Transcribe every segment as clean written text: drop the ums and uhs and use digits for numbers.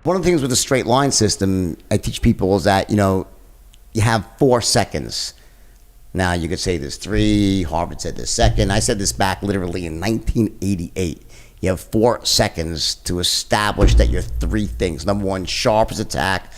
One of the things with the straight line system I teach people is that, you have 4 seconds. Now, you could say there's 3, Harvard said there's second. I said this back literally in 1988. You have 4 seconds to establish that you're 3 things. Number 1, sharp as attack,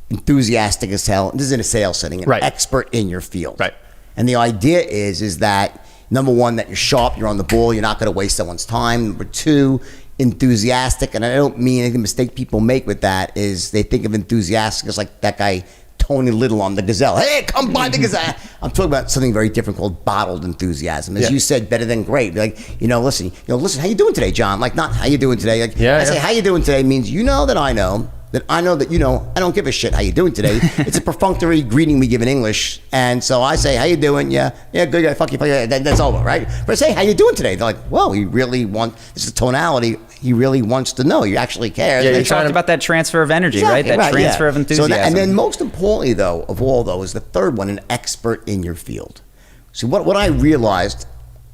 enthusiastic as hell. This is in a sales setting, an expert in your field. Right. And the idea is that, number 1, that you're sharp, you're on the ball, you're not going to waste someone's time. Number 2, enthusiastic. And I don't mean the mistake people make with that is they think of enthusiastic as like that guy Tony Little on the Gazelle. Hey, come buy the Gazelle. I'm talking about something very different called bottled enthusiasm. As you said, better than great. Like, listen, how you doing today, John? Like, not how you doing today. Like, I say how you doing today means that I know that I don't give a shit how you doing today. It's a perfunctory greeting we give in English. And so I say, how you doing? Yeah, good, fuck you, that's over, right? But I say, how you doing today? They're like, well, this is tonality. He really wants to know. He actually cares. Yeah, you're talking about that transfer of energy, right? That transfer of enthusiasm. And then most importantly, though, of all those, the third one, an expert in your field. So what I realized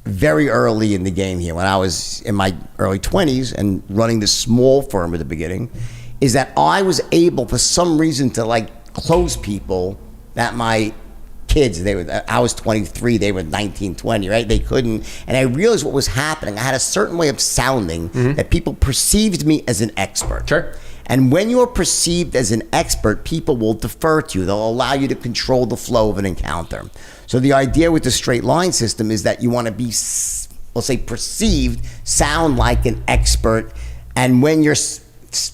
very early in the game here, when I was in my early 20s and running this small firm at the beginning, is that I was able, for some reason, to close people that my kids, I was 23, they were 19, 20, right? They couldn't, and I realized what was happening. I had a certain way of sounding that people perceived me as an expert. Sure. And when you're perceived as an expert, people will defer to you. They'll allow you to control the flow of an encounter. So the idea with the straight line system is that you want to be, we'll say, perceived, sound like an expert. And when you're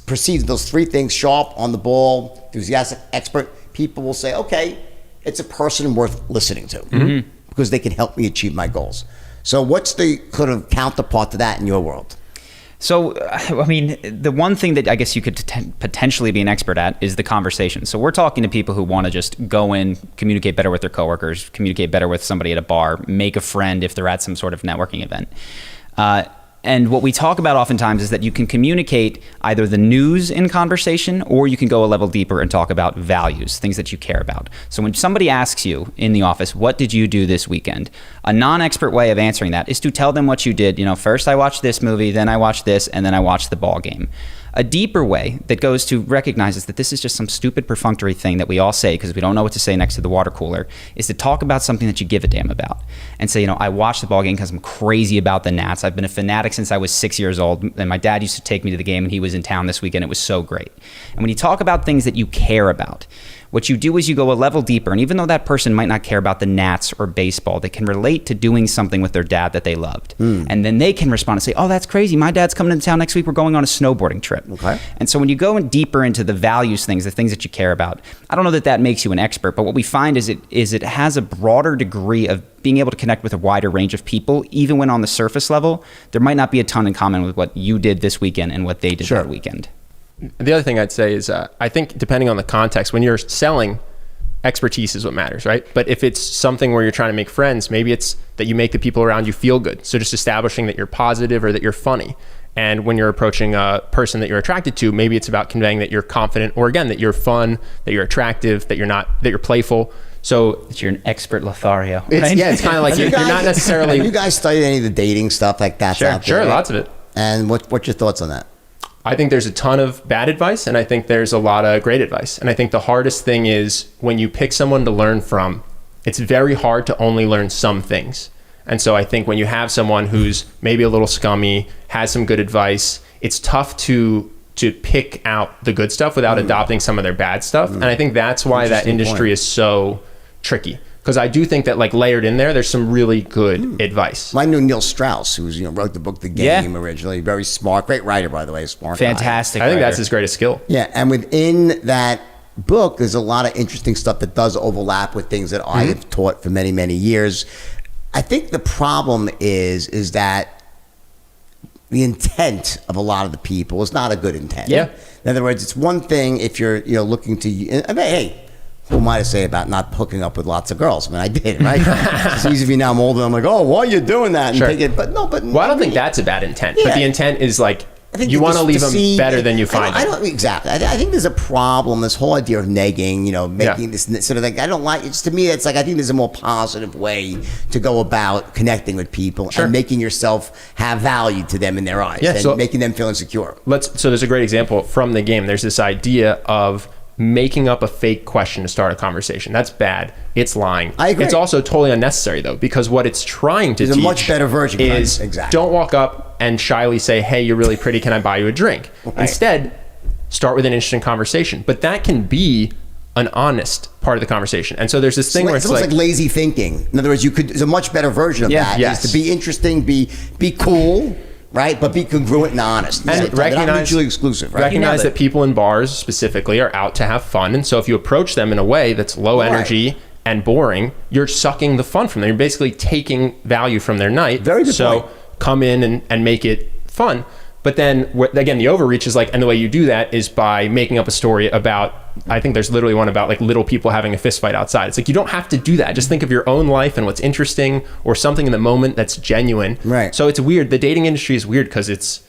perceived, those 3 things, sharp, on the ball, enthusiastic, expert, people will say, okay, it's a person worth listening to because they can help me achieve my goals. So what's the kind of counterpart to that in your world? So, I mean, the one thing that I guess you could potentially be an expert at is the conversation. So we're talking to people who want to just go in, communicate better with their coworkers, communicate better with somebody at a bar, make a friend if they're at some sort of networking event. And what we talk about oftentimes is that you can communicate either the news in conversation, or you can go a level deeper and talk about values, things that you care about. So when somebody asks you in the office, what did you do this weekend? A non-expert way of answering that is to tell them what you did. First I watched this movie, then I watched this, and then I watched the ball game. A deeper way that goes to recognizes that this is just some stupid perfunctory thing that we all say because we don't know what to say next to the water cooler is to talk about something that you give a damn about and say, I watched the ball game because I'm crazy about the Nats. I've been a fanatic since I was 6 years old, and my dad used to take me to the game, and he was in town this weekend. It was so great. And when you talk about things that you care about, what you do is you go a level deeper, and even though that person might not care about the Nats or baseball, they can relate to doing something with their dad that they loved. And then they can respond and say, oh, that's crazy. My dad's coming into town next week. We're going on a snowboarding trip. Okay. And so when you go in deeper into the values things, the things that you care about, I don't know that makes you an expert, but what we find is it has a broader degree of being able to connect with a wider range of people, even when on the surface level, there might not be a ton in common with what you did this weekend and what they did that weekend. The other thing I'd say is I think depending on the context, when you're selling, expertise is what matters, right? But if it's something where you're trying to make friends, maybe it's that you make the people around you feel good. So just establishing that you're positive or that you're funny. And when you're approaching a person that you're attracted to, maybe it's about conveying that you're confident, or again, that you're fun, that you're attractive, that you're playful. So that you're an expert Lothario, right? It's kind of like you're not necessarily. Have you guys studied any of the dating stuff like that? Sure, lots of it. And what's your thoughts on that? I think there's a ton of bad advice, and I think there's a lot of great advice. And I think the hardest thing is when you pick someone to learn from, it's very hard to only learn some things. And so I think when you have someone who's maybe a little scummy, has some good advice, it's tough to pick out the good stuff without adopting some of their bad stuff. And I think that's why that industry is so tricky. Because I do think that layered in there's some really good advice. I knew Neil Strauss, who wrote the book The Game originally. Very smart, great writer, by the way, smart Fantastic guy. I think that's his greatest skill. Yeah, and within that book, there's a lot of interesting stuff that does overlap with things that I have taught for many, many years. I think the problem is that the intent of a lot of the people is not a good intent. Yeah. In other words, it's one thing if you're looking to, hey, who am I to say about not hooking up with lots of girls? I mean, I did, right? It's easy for me now. I'm older. I'm like, oh, why are you doing that? And sure. take it, but no. Well, I don't think that's a bad intent. Yeah. But the intent is I think you want to leave them see, better than you find I them. don't exactly. I think there's a problem. This whole idea of negging, making this sort of like, I don't like. It's to me, it's like I think there's a more positive way to go about connecting with people and making yourself have value to them in their eyes, and making them feel insecure. So there's a great example from the game. There's this idea of making up a fake question to start a conversation. That's bad. It's lying. I agree. It's also totally unnecessary though, because what it's trying to teach a much better version is don't walk up and shyly say, "Hey, you're really pretty. Can I buy you a drink?" Right. Instead, start with an interesting conversation. But that can be an honest part of the conversation. And so there's this thing where it's almost like lazy thinking. In other words, there's a much better version of that. Yes. Is to be interesting, be cool. Right, but be congruent and honest. And recognize mutually exclusive. Right? Recognize that people in bars specifically are out to have fun, and so if you approach them in a way that's low energy and boring, you're sucking the fun from them. You're basically taking value from their night. Very good point. So come in and make it fun. But then again, the overreach is like, and the way you do that is by making up a story about, I think there's literally one about like little people having a fist fight outside. It's like, you don't have to do that. Just think of your own life and what's interesting or something in the moment that's genuine. Right. So it's weird. The dating industry is weird because it's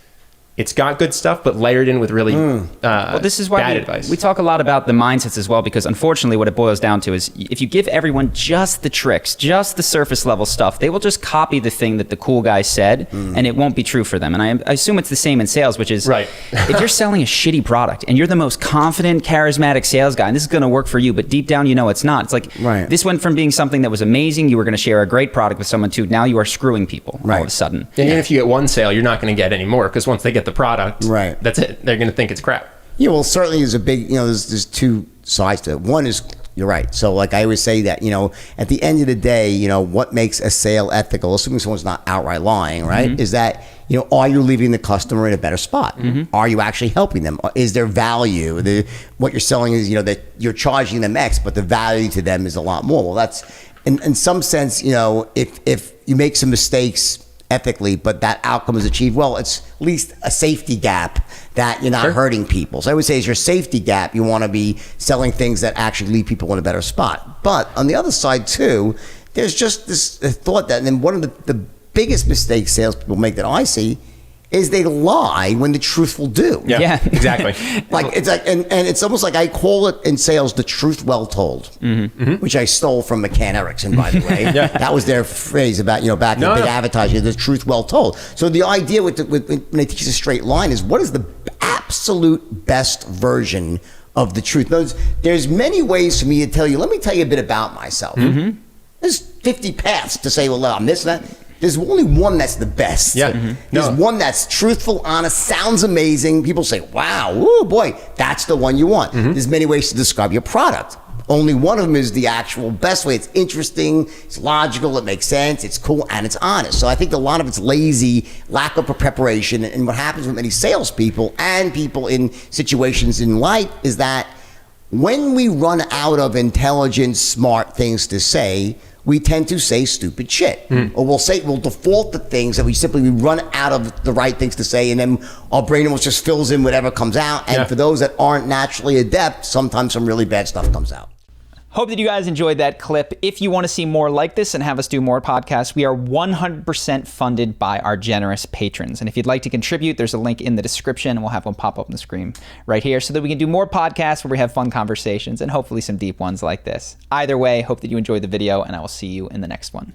got good stuff, but layered in with really well, this is why bad advice. We talk a lot about the mindsets as well, because unfortunately what it boils down to is if you give everyone just the tricks, just the surface level stuff, they will just copy the thing that the cool guy said, and it won't be true for them. And I assume it's the same in sales, which is if you're selling a shitty product and you're the most confident, charismatic sales guy, and this is going to work for you, but deep down you know it's not. It's like this went from being something that was amazing, you were going to share a great product with someone, to now you are screwing people all of a sudden. And even if you get one sale, you're not going to get any more, because once they get the product, that's it. They're going to think it's crap. Yeah, well, certainly there's a big, there's two sides to it. One is, you're right. So like I always say that, at the end of the day, what makes a sale ethical, assuming someone's not outright lying, right, is that, are you leaving the customer in a better spot? Are you actually helping them? Is there value? What you're selling is, that you're charging them X, but the value to them is a lot more. Well, that's, in some sense, if you make some mistakes ethically, but that outcome is achieved, well, it's at least a safety gap that you're not hurting people. So I would say is your safety gap, you want to be selling things that actually leave people in a better spot. But on the other side too, there's just this thought that, and then one of the biggest mistakes salespeople make that I see is they lie when the truth will do. Yeah, exactly. Like it's like, and it's almost like I call it in sales the truth well told, which I stole from McCann Erickson, by the way. That was their phrase about back in big advertising, the truth well told. So the idea with when they teach a straight line is what is the absolute best version of the truth. There's many ways for me to tell you. Let me tell you a bit about myself. There's 50 paths to say, well, I'm this and that. There's only one that's the best. There's one that's truthful, honest, sounds amazing. People say, wow, ooh, boy, that's the one you want. There's many ways to describe your product. Only one of them is the actual best way. It's interesting, it's logical, it makes sense, it's cool, and it's honest. So I think a lot of it's lazy, lack of preparation, and what happens with many salespeople and people in situations in life is that when we run out of intelligent, smart things to say, we tend to say stupid shit. Or we'll default to things that we run out of the right things to say, and then our brain almost just fills in whatever comes out. And for those that aren't naturally adept, sometimes some really bad stuff comes out. Hope that you guys enjoyed that clip. If you want to see more like this and have us do more podcasts, we are 100% funded by our generous patrons. And if you'd like to contribute, there's a link in the description, and we'll have one pop up on the screen right here so that we can do more podcasts where we have fun conversations and hopefully some deep ones like this. Either way, hope that you enjoyed the video, and I will see you in the next one.